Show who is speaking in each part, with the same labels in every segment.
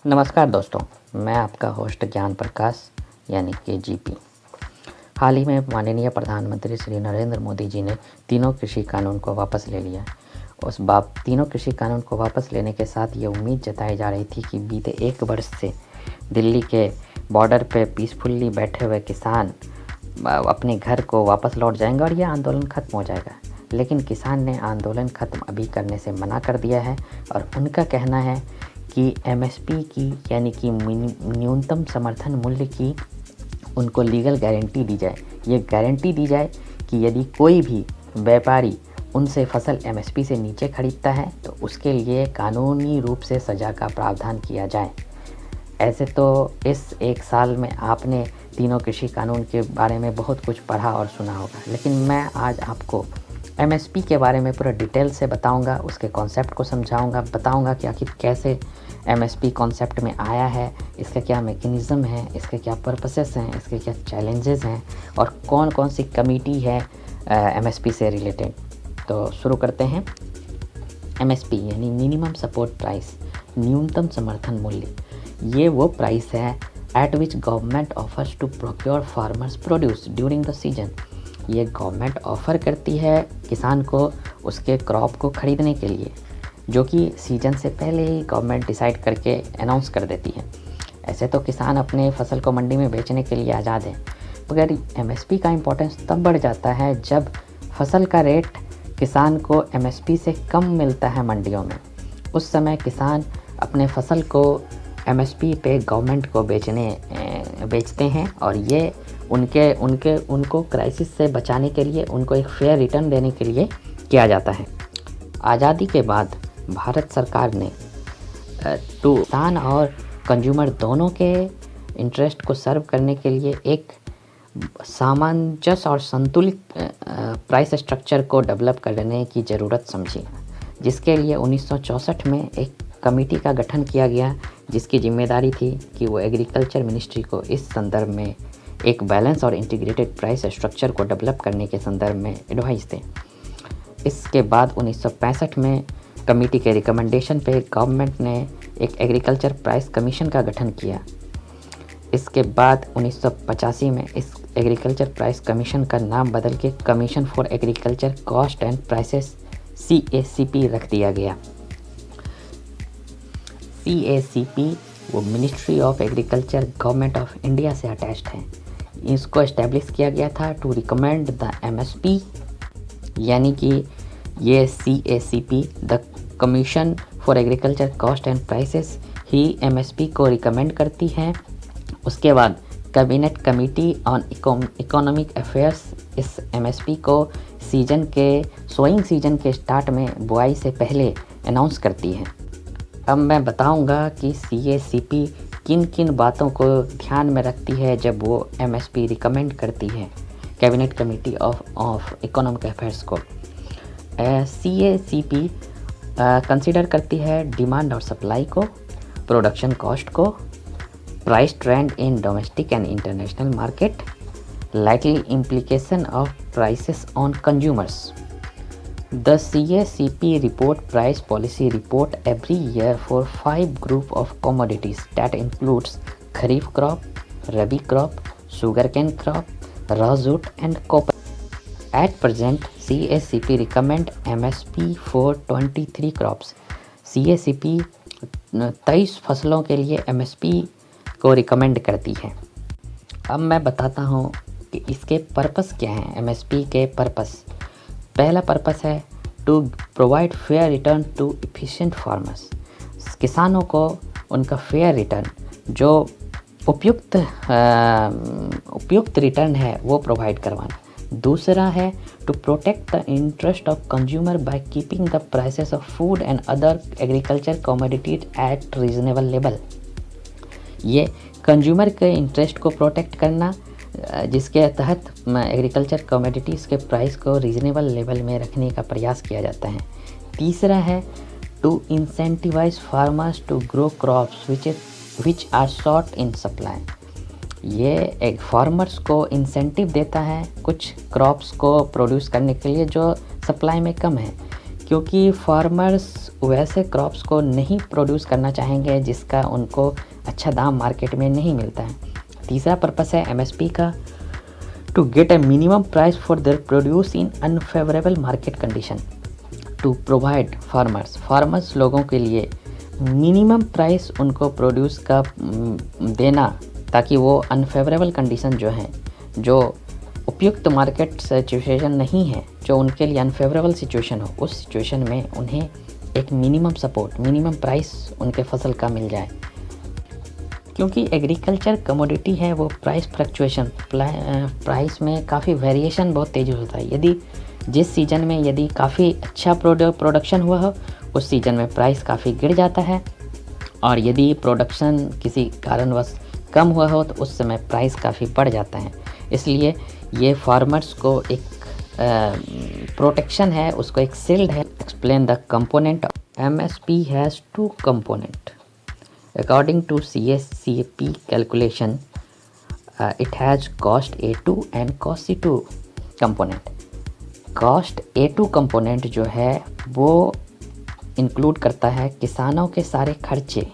Speaker 1: नमस्कार दोस्तों, मैं आपका होस्ट ज्ञान प्रकाश यानी कि जीपी। हाल ही में माननीय प्रधानमंत्री श्री नरेंद्र मोदी जी ने तीनों कृषि कानून को वापस ले लिया। तीनों कृषि कानून को वापस लेने के साथ ये उम्मीद जताई जा रही थी कि बीते 1 वर्ष से दिल्ली के बॉर्डर पे पीसफुली बैठे हुए किसान अपने घर को वापस लौट जाएंगे और यह आंदोलन ख़त्म हो जाएगा। लेकिन किसान ने आंदोलन ख़त्म अभी करने से मना कर दिया है और उनका कहना है कि एमएसपी की यानी कि न्यूनतम समर्थन मूल्य की उनको लीगल गारंटी दी जाए। ये गारंटी दी जाए कि यदि कोई भी व्यापारी उनसे फसल एमएसपी से नीचे खरीदता है तो उसके लिए कानूनी रूप से सज़ा का प्रावधान किया जाए। ऐसे तो इस 1 साल में आपने तीनों कृषि कानून के बारे में बहुत कुछ पढ़ा और सुना होगा, लेकिन मैं आज आपको एमएसपी के बारे में पूरा डिटेल से बताऊंगा, उसके कॉन्सेप्ट को समझाऊंगा, बताऊंगा कि आखिर कैसे एमएसपी कॉन्सेप्ट में आया है, इसका क्या मैकेनिज़्म है, इसके क्या पर्पसेस हैं, इसके क्या चैलेंजेस हैं और कौन कौन सी कमेटी है एमएसपी से रिलेटेड। तो शुरू करते हैं। एमएसपी यानी मिनिमम सपोर्ट प्राइस, न्यूनतम समर्थन मूल्य। ये वो प्राइस है at which government offers to procure farmers produce during the season. ये गवर्नमेंट ऑफ़र करती है किसान को उसके क्रॉप को ख़रीदने के लिए, जो कि सीजन से पहले ही गवर्नमेंट डिसाइड करके अनाउंस कर देती है। ऐसे तो किसान अपने फसल को मंडी में बेचने के लिए आज़ाद है, मगर एमएसपी का इम्पोर्टेंस तब बढ़ जाता है जब फसल का रेट किसान को एमएसपी से कम मिलता है मंडियों में। उस समय किसान अपने फसल को एमएसपी पे गवर्नमेंट को बेचते हैं और ये उनको क्राइसिस से बचाने के लिए, उनको एक फेयर रिटर्न देने के लिए किया जाता है। आज़ादी के बाद भारत सरकार ने किसान और कंज्यूमर दोनों के इंटरेस्ट को सर्व करने के लिए एक सामंजस्य और संतुलित प्राइस स्ट्रक्चर को डेवलप करने की ज़रूरत समझी, जिसके लिए 1964 में एक कमेटी का गठन किया गया, जिसकी जिम्मेदारी थी कि वो एग्रीकल्चर मिनिस्ट्री को इस संदर्भ में एक बैलेंस और इंटीग्रेटेड प्राइस स्ट्रक्चर को डेवलप करने के संदर्भ में एडवाइस दें। इसके बाद 1965 में कमेटी के रिकमेंडेशन पे गवर्नमेंट ने एक एग्रीकल्चर प्राइस कमीशन का गठन किया। इसके बाद 1985 में इस एग्रीकल्चर प्राइस कमीशन का नाम बदल के commission for agriculture cost and prices CACP रख दिया गया। CACP वो ministry of agriculture government of India से अटैच्ड है। इसको इस्टेब्लिश किया गया था टू रिकमेंड द MSP, यानी कि ये CACP the commission for agriculture cost and prices he MSP को रिकमेंड करती है। उसके बाद cabinet committee on economic affairs इस MSP को सोइंग सीजन के स्टार्ट में बुआई से पहले अनाउंस करती है। अब मैं बताऊंगा कि CACP किन किन बातों को ध्यान में रखती है जब वो MSP रिकमेंड करती है cabinet committee of economic affairs को। CACP कंसीडर करती है डिमांड और सप्लाई को, प्रोडक्शन कॉस्ट को, price trend in domestic and international market, likely implication of prices on consumers. The CACP report price policy report every year for 5 group of commodities that includes kharif crop, rabi crop, sugarcane crop, raw jute and copper. At present, CACP recommend MSP for 23 crops. CACP 23 फसलों के लिए MSP को recommend करती है। अब मैं बताता हूँ कि इसके पर्पस क्या हैं। MSP के पर्पस, पहला पर्पस है to provide fair return to efficient farmers. किसानों को उनका फेयर रिटर्न, जो उपयुक्त रिटर्न है, वो प्रोवाइड करवाना। दूसरा है to protect the interest of consumer by keeping the prices of food and other agriculture commodities at reasonable level. ये कंज्यूमर के इंटरेस्ट को प्रोटेक्ट करना, जिसके तहत एग्रीकल्चर कमोडिटीज़ के प्राइस को रीजनेबल लेवल में रखने का प्रयास किया जाता है। तीसरा है to incentivize farmers to grow crops which are short in supply. ये एक फार्मर्स को इंसेंटिव देता है कुछ क्रॉप्स को प्रोड्यूस करने के लिए जो सप्लाई में कम है, क्योंकि फार्मर्स वैसे क्रॉप्स को नहीं प्रोड्यूस करना चाहेंगे जिसका उनको अच्छा दाम मार्केट में नहीं मिलता है। तीसरा पर्पस है एमएसपी का, to get a minimum price for their produce in unfavourable market condition, to provide farmers लोगों के लिए मिनिमम प्राइस उनको प्रोड्यूस का देना, ताकि वो अनफेवरेबल कंडीशन जो हैं, जो उपयुक्त मार्केट सिचुएशन नहीं है, जो उनके लिए अनफेवरेबल सिचुएशन हो, उस सिचुएशन में उन्हें एक मिनिमम सपोर्ट, मिनिमम प्राइस उनके फसल का मिल जाए। क्योंकि एग्रीकल्चर कमोडिटी है, वो प्राइस फ्लक्चुएशन, प्राइस में काफ़ी वेरिएशन बहुत तेज़ी होता है। यदि जिस सीज़न में यदि काफ़ी अच्छा प्रोडक्शन हुआ हो, उस सीज़न में प्राइस काफ़ी गिर जाता है, और यदि प्रोडक्शन किसी कारणवश कम हुआ हो तो उस समय प्राइस काफ़ी बढ़ जाता है। इसलिए ये फार्मर्स को एक प्रोटेक्शन है, उसको एक शील्ड है। Explain the component. MSP has two component according to CSCP calculation. It has cost A2 and cost C2 component. Cost A2 component जो है वो इंक्लूड करता है किसानों के सारे खर्चे,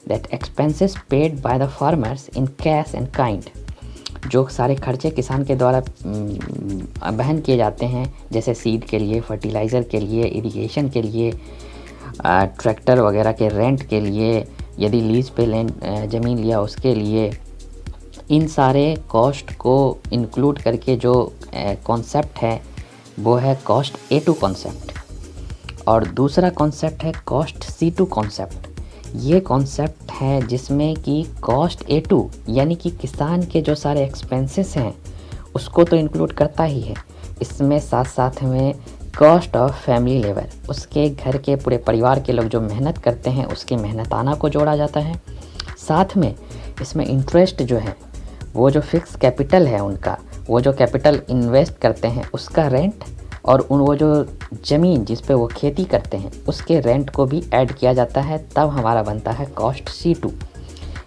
Speaker 1: that expenses paid by the farmers in cash and kind, जो सारे खर्चे किसान के द्वारा वहन किए जाते हैं, जैसे सीड के लिए, फर्टिलाइज़र के लिए, इरिगेशन के लिए, ट्रैक्टर वगैरह के रेंट के लिए, यदि लीज पे ज़मीन लिया उसके लिए, इन सारे कॉस्ट को इंक्लूड करके जो कॉन्सेप्ट है वो है कॉस्ट A2 कॉन्सेप्ट। और दूसरा कॉन्सेप्ट है कॉस्ट C2 कॉन्सेप्ट। ये कॉन्सेप्ट है जिसमें कि कॉस्ट A2 यानी कि किसान के जो सारे एक्सपेंसेस हैं उसको तो इंक्लूड करता ही है, इसमें साथ साथ में कॉस्ट ऑफ फैमिली लेबर, उसके घर के पूरे परिवार के लोग जो मेहनत करते हैं उसकी मेहनताना को जोड़ा जाता है। साथ में इसमें इंटरेस्ट जो है, वो जो फिक्स कैपिटल है उनका, वो जो कैपिटल इन्वेस्ट करते हैं उसका रेंट, और वो जो ज़मीन जिस पे वो खेती करते हैं उसके रेंट को भी ऐड किया जाता है, तब हमारा बनता है कॉस्ट C2।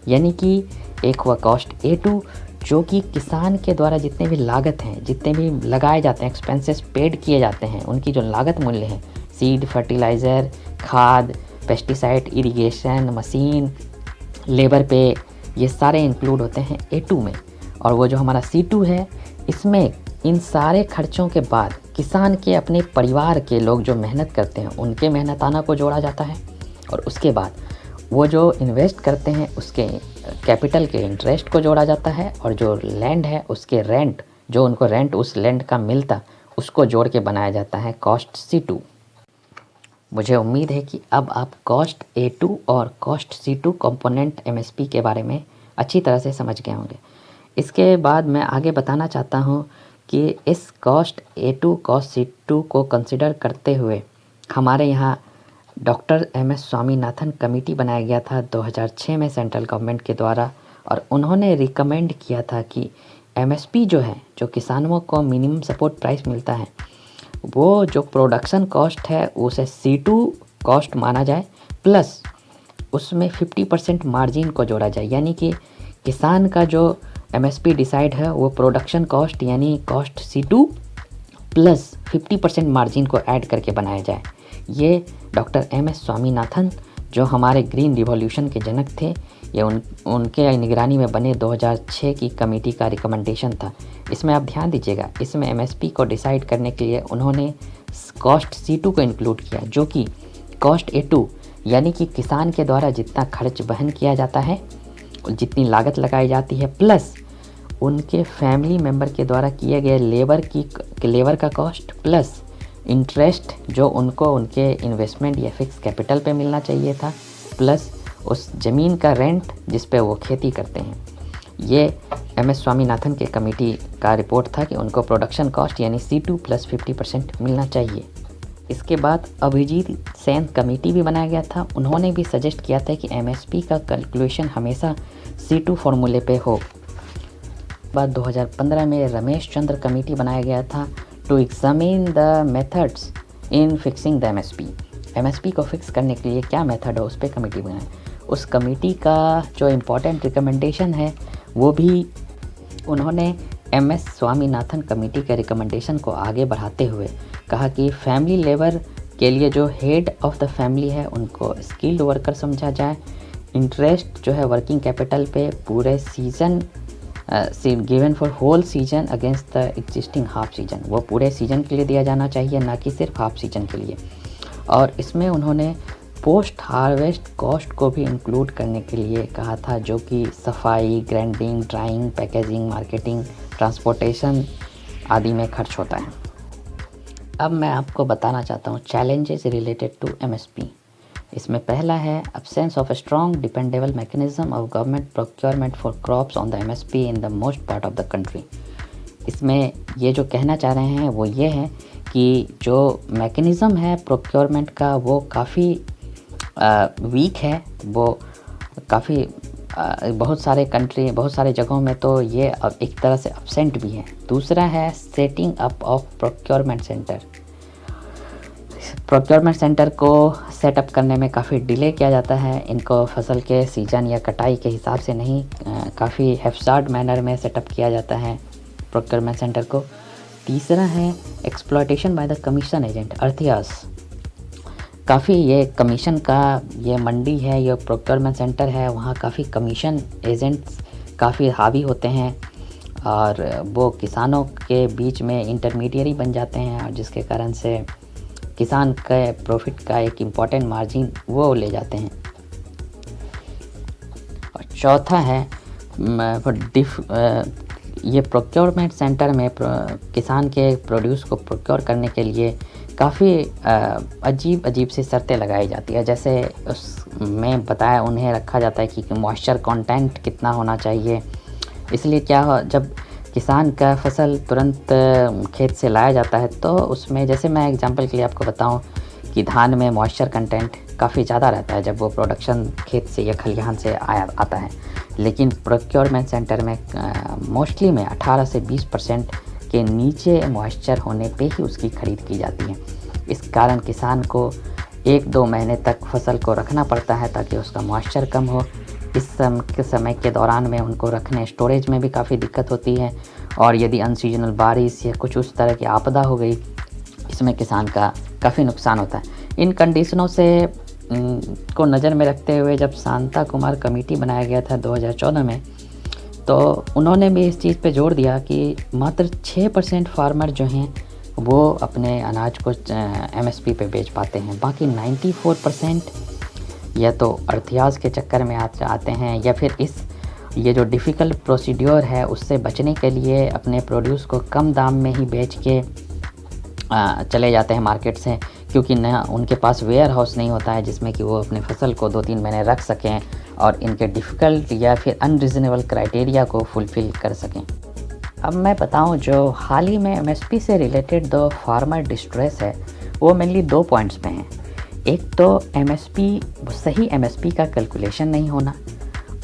Speaker 1: यानी कि एक हुआ कॉस्ट A2 जो कि किसान के द्वारा जितने भी लागत हैं, जितने भी लगाए जाते हैं, एक्सपेंसेस पेड किए जाते हैं, उनकी जो लागत मूल्य है, सीड, फर्टिलाइज़र, खाद, पेस्टिसाइड, इरिगेशन, मशीन, लेबर पे, ये सारे इंक्लूड होते हैं A2 में। और वो जो हमारा C2 है, इसमें इन सारे खर्चों के बाद किसान के अपने परिवार के लोग जो मेहनत करते हैं उनके मेहनताना को जोड़ा जाता है, और उसके बाद वो जो इन्वेस्ट करते हैं उसके कैपिटल के इंटरेस्ट को जोड़ा जाता है, और जो लैंड है उसके रेंट, जो उनको रेंट उस लैंड का मिलता, उसको जोड़ के बनाया जाता है कॉस्ट C2। मुझे उम्मीद है कि अब आप कॉस्ट A2 और कॉस्ट C2 कंपोनेंट MSP के बारे में अच्छी तरह से समझ गए होंगे। इसके बाद मैं आगे बताना चाहता हूँ कि इस कॉस्ट A2 कॉस्ट C2 को कंसिडर करते हुए हमारे यहाँ डॉक्टर MS स्वामीनाथन कमेटी बनाया गया था 2006 में सेंट्रल गवर्नमेंट के द्वारा, और उन्होंने रिकमेंड किया था कि MSP जो है, जो किसानों को मिनिमम सपोर्ट प्राइस मिलता है, वो जो प्रोडक्शन कॉस्ट है उसे C2 कॉस्ट माना जाए, प्लस उसमें 50% मार्जिन को जोड़ा जाए। यानी कि किसान का जो MSP डिसाइड है वो प्रोडक्शन कॉस्ट यानी कॉस्ट C2 प्लस 50% मार्जिन को ऐड करके बनाया जाए। ये डॉक्टर MS स्वामीनाथन जो हमारे ग्रीन रिवॉल्यूशन के जनक थे, ये उनके निगरानी में बने 2006 की कमेटी का रिकमेंडेशन था। इसमें आप ध्यान दीजिएगा, इसमें MSP को डिसाइड करने के लिए उन्होंने कॉस्ट C2 को इंक्लूड किया, जो कि कॉस्ट A2 यानी कि किसान के द्वारा जितना खर्च वहन किया जाता है, जितनी लागत लगाई जाती है, प्लस उनके फैमिली मेंबर के द्वारा किए गए लेबर का कॉस्ट, प्लस इंटरेस्ट जो उनको उनके इन्वेस्टमेंट या फिक्स कैपिटल पे मिलना चाहिए था, प्लस उस ज़मीन का रेंट जिस पे वो खेती करते हैं। ये MS स्वामीनाथन के कमेटी का रिपोर्ट था कि उनको प्रोडक्शन कॉस्ट यानी C2 प्लस 50% मिलना चाहिए। इसके बाद अभिजीत सेन कमेटी भी बनाया गया था। उन्होंने भी सजेस्ट किया था कि MSP का कैलकुलेशन हमेशा C2 फॉर्मूले पे हो। बाद 2015 में रमेश चंद्र कमेटी बनाया गया था to examine the methods in fixing the MSP को फिक्स करने के लिए क्या मेथड है, उस पर कमेटी बनाई। उस कमेटी का जो इम्पोर्टेंट रिकमेंडेशन है वो भी उन्होंने MS स्वामीनाथन कमेटी के रिकमेंडेशन को आगे बढ़ाते हुए कहा कि फैमिली लेबर के लिए जो हेड ऑफ द फैमिली है उनको स्किल्ड वर्कर समझा जाए। इंटरेस्ट जो है वर्किंग कैपिटल पे पूरे season given for whole season against the existing half season, वो पूरे सीजन के लिए दिया जाना चाहिए, ना कि सिर्फ हाफ सीजन के लिए। और इसमें उन्होंने पोस्ट हार्वेस्ट कॉस्ट को भी इंक्लूड करने के लिए कहा था, जो कि सफाई, grinding, drawing, packaging, marketing, transportation आदि में खर्च होता है। अब मैं आपको बताना चाहता हूँ चैलेंजेस रिलेटेड टू एमएसपी। इसमें पहला है absence of a strong dependable mechanism of government procurement for crops on the MSP in the most part of the country. इसमें ये जो कहना चाह रहे हैं वो ये है कि जो मैकेनिज़्म है प्रोक्योरमेंट का वो काफ़ी वीक है, वो काफ़ी बहुत सारे जगहों में तो ये एक तरह से अब्सेंट भी है। दूसरा है setting up of procurement centre. Procurement centre को सेटअप करने में काफ़ी डिले किया जाता है, इनको फसल के सीजन या कटाई के हिसाब से नहीं, काफ़ी हैफ्सार्ड मैनर में सेटअप किया जाता है प्रोक्योरमेंट सेंटर को। तीसरा है exploitation by the commission agent अर्थयास। काफ़ी ये कमीशन का ये मंडी है, ये प्रोक्योरमेंट सेंटर है, वहाँ काफ़ी कमीशन एजेंट्स काफ़ी हावी होते हैं और वो किसानों के बीच में इंटरमीडियरी बन जाते हैं, और जिसके कारण से किसान के प्रॉफिट का एक इम्पॉर्टेंट मार्जिन वो ले जाते हैं। और चौथा है ये प्रोक्योरमेंट सेंटर में किसान के प्रोड्यूस को प्रोक्योर करने के लिए काफ़ी अजीब सी शर्तें लगाई जाती है। जैसे उसमें बताया उन्हें रखा जाता है कि मॉइस्चर कंटेंट कितना होना चाहिए। इसलिए क्या जब किसान का फसल तुरंत खेत से लाया जाता है तो उसमें, जैसे मैं एग्जांपल के लिए आपको बताऊं कि धान में मॉइस्चर कंटेंट काफ़ी ज़्यादा रहता है जब वो प्रोडक्शन खेत से या खलिहान से आता है, लेकिन प्रोक्योरमेंट सेंटर में मोस्टली में 18 से 20% के नीचे मॉइस्चर होने पे ही उसकी खरीद की जाती है। इस कारण किसान को 1-2 महीने तक फसल को रखना पड़ता है ताकि उसका मॉइस्चर कम हो। इस समय के दौरान में उनको रखने स्टोरेज में भी काफ़ी दिक्कत होती है, और यदि अनसीजनल बारिश या कुछ उस तरह की आपदा हो गई, इसमें किसान का काफ़ी नुकसान होता है। इन कंडीशनों से को नज़र में रखते हुए जब शांता कुमार कमेटी बनाया गया था 2014 में, तो उन्होंने भी इस चीज़ पे जोर दिया कि मात्र 6% फार्मर जो हैं वो अपने अनाज को एमएसपी पे बेच पाते हैं, बाकी 94% या तो अर्थयास के चक्कर में आते हैं, या फिर ये जो डिफ़िकल्ट प्रोसीड्योर है उससे बचने के लिए अपने प्रोड्यूस को कम दाम में ही बेच के चले जाते हैं मार्केट से, क्योंकि न उनके पास वेयर हाउस नहीं होता है जिसमें कि वो अपने फसल को 2-3 महीने रख सकें और इनके डिफ़िकल्ट या फिर अनरीज़नेबल क्राइटेरिया को फुलफ़िल कर सकें। अब मैं बताऊं, जो हाल ही में एमएसपी से रिलेटेड दो फार्मर डिस्ट्रेस है वो मेनली 2 पॉइंट्स पे हैं। एक तो सही एमएसपी का कैलकुलेशन नहीं होना,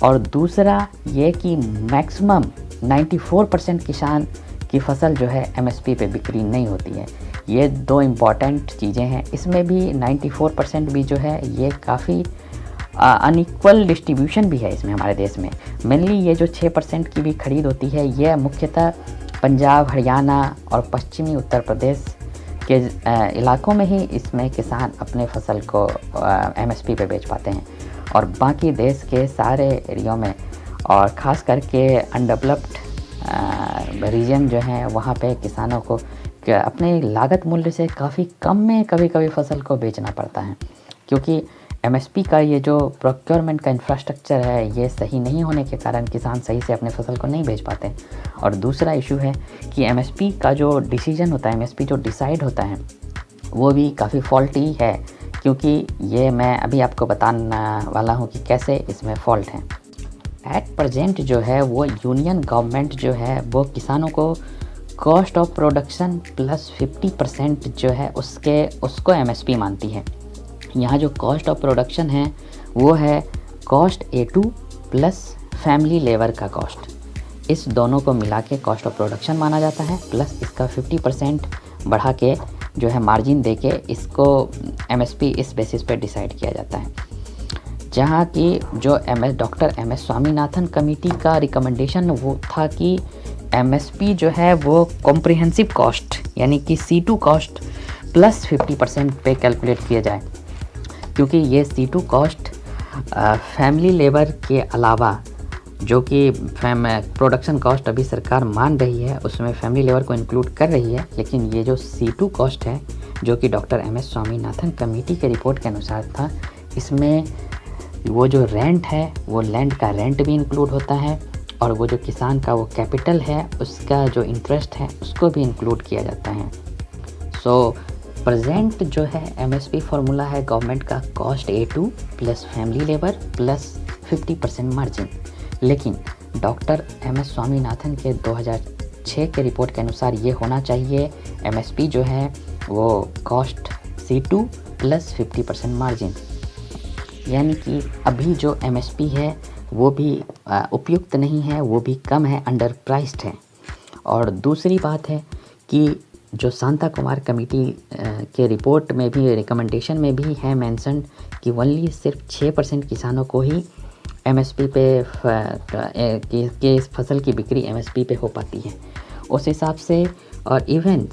Speaker 1: और दूसरा ये कि मैक्सिमम 94% किसान की फसल जो है एमएसपी पे बिक्री नहीं होती है। ये 2 इम्पॉर्टेंट चीज़ें हैं। इसमें भी 94% भी जो है ये काफ़ी अनइक्वल डिस्ट्रीब्यूशन भी है इसमें हमारे देश में। मेनली ये जो 6% की भी खरीद होती है ये मुख्यतः पंजाब, हरियाणा और पश्चिमी उत्तर प्रदेश के इलाकों में ही इसमें किसान अपने फसल को एमएसपी पे बेच पाते हैं, और बाकी देश के सारे एरिया में और ख़ास करके अनडेवलप्ड रीजन जो हैं वहाँ पे किसानों को अपने लागत मूल्य से काफ़ी कम में कभी फसल को बेचना पड़ता है, क्योंकि एमएसपी का ये जो प्रोक्योरमेंट का इंफ्रास्ट्रक्चर है ये सही नहीं होने के कारण किसान सही से अपने फसल को नहीं बेच पाते। और दूसरा इशू है कि एमएसपी का जो डिसीजन होता है, एमएसपी जो डिसाइड होता है वो भी काफ़ी फॉल्टी है, क्योंकि ये मैं अभी आपको बताने वाला हूँ कि कैसे इसमें फॉल्ट है। एट प्रेजेंट जो है वो यूनियन गवर्नमेंट जो है वो किसानों को कॉस्ट ऑफ प्रोडक्शन प्लस 50% जो है उसको एमएसपी मानती है। यहाँ जो कॉस्ट ऑफ प्रोडक्शन है वो है cost A2 plus family labour का कॉस्ट। इस दोनों को मिला के कॉस्ट ऑफ प्रोडक्शन माना जाता है, प्लस इसका 50% बढ़ा के जो है मार्जिन दे के इसको एमएसपी इस बेसिस पे डिसाइड किया जाता है। जहाँ की जो डॉक्टर एमएस स्वामीनाथन कमेटी का रिकमेंडेशन वो था कि एमएसपी जो है वो कॉम्प्रिहेंसिव कॉस्ट यानी कि C2 कॉस्ट प्लस 50% पे कैलकुलेट किया जाए, क्योंकि ये C2 कॉस्ट फैमिली लेबर के अलावा जो कि प्रोडक्शन कॉस्ट अभी सरकार मान रही है उसमें फैमिली लेबर को इंक्लूड कर रही है, लेकिन ये जो C2 कॉस्ट है जो कि डॉक्टर MS स्वामीनाथन कमेटी के रिपोर्ट के अनुसार था, इसमें वो जो रेंट है वो लैंड का रेंट भी इंक्लूड होता है और वो जो किसान का वो कैपिटल है उसका जो इंटरेस्ट है उसको भी इंक्लूड किया जाता है। सो प्रेजेंट जो है MSP फार्मूला है गवर्नमेंट का cost A2 plus family labour plus 50% margin, लेकिन डॉक्टर MS स्वामीनाथन के 2006 के रिपोर्ट के अनुसार ये होना चाहिए MSP जो है वो कॉस्ट C2 प्लस 50% मार्जिन, यानी कि अभी जो MSP है वो भी उपयुक्त नहीं है, वो भी कम है, अंडर प्राइस्ड है। और दूसरी बात है कि जो शांता कुमार कमेटी के रिपोर्ट में भी रिकमेंडेशन में भी है मेंशन कि ओनली सिर्फ 6% किसानों को ही MSP पे के इस फसल की बिक्री MSP पे हो पाती है उस हिसाब से। और इवन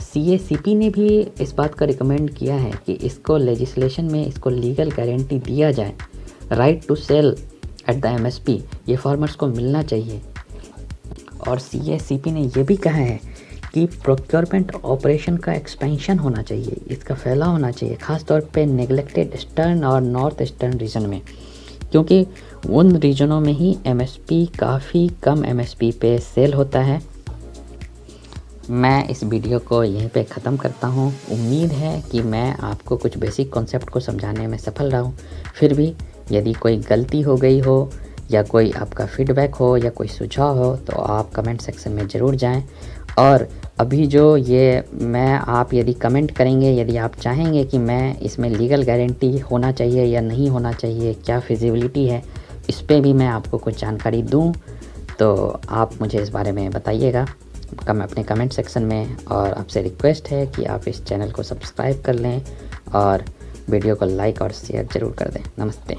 Speaker 1: CACP ने भी इस बात का रिकमेंड किया है कि इसको लेजिस्लेशन में इसको लीगल गारंटी दिया जाए, right to sell at the MSP ये फार्मर्स को मिलना चाहिए। और CACP ने ये भी कहा है कि प्रोक्योरमेंट ऑपरेशन का एक्सपेंशन होना चाहिए, इसका फैलाव होना चाहिए, ख़ास तौर पे नेग्लेक्टेड ईस्टर्न और नॉर्थ ईस्टर्न रीजन में, क्योंकि उन रीजनों में ही MSP काफ़ी कम MSP पे सेल होता है। मैं इस वीडियो को यहीं पे ख़त्म करता हूँ। उम्मीद है कि मैं आपको कुछ बेसिक कॉन्सेप्ट को समझाने में सफल रहा हूँ। फिर भी यदि कोई गलती हो गई हो या कोई आपका फीडबैक हो या कोई सुझाव हो तो आप कमेंट सेक्शन में ज़रूर जाएं। और अभी जो ये मैं आप यदि कमेंट करेंगे, यदि आप चाहेंगे कि मैं इसमें लीगल गारंटी होना चाहिए या नहीं होना चाहिए, क्या फिजिबिलिटी है, इस पे भी मैं आपको कुछ जानकारी दूं, तो आप मुझे इस बारे में बताइएगा अपने कमेंट सेक्शन में। और आपसे रिक्वेस्ट है कि आप इस चैनल को सब्सक्राइब कर लें और वीडियो को लाइक और शेयर ज़रूर कर दें। नमस्ते।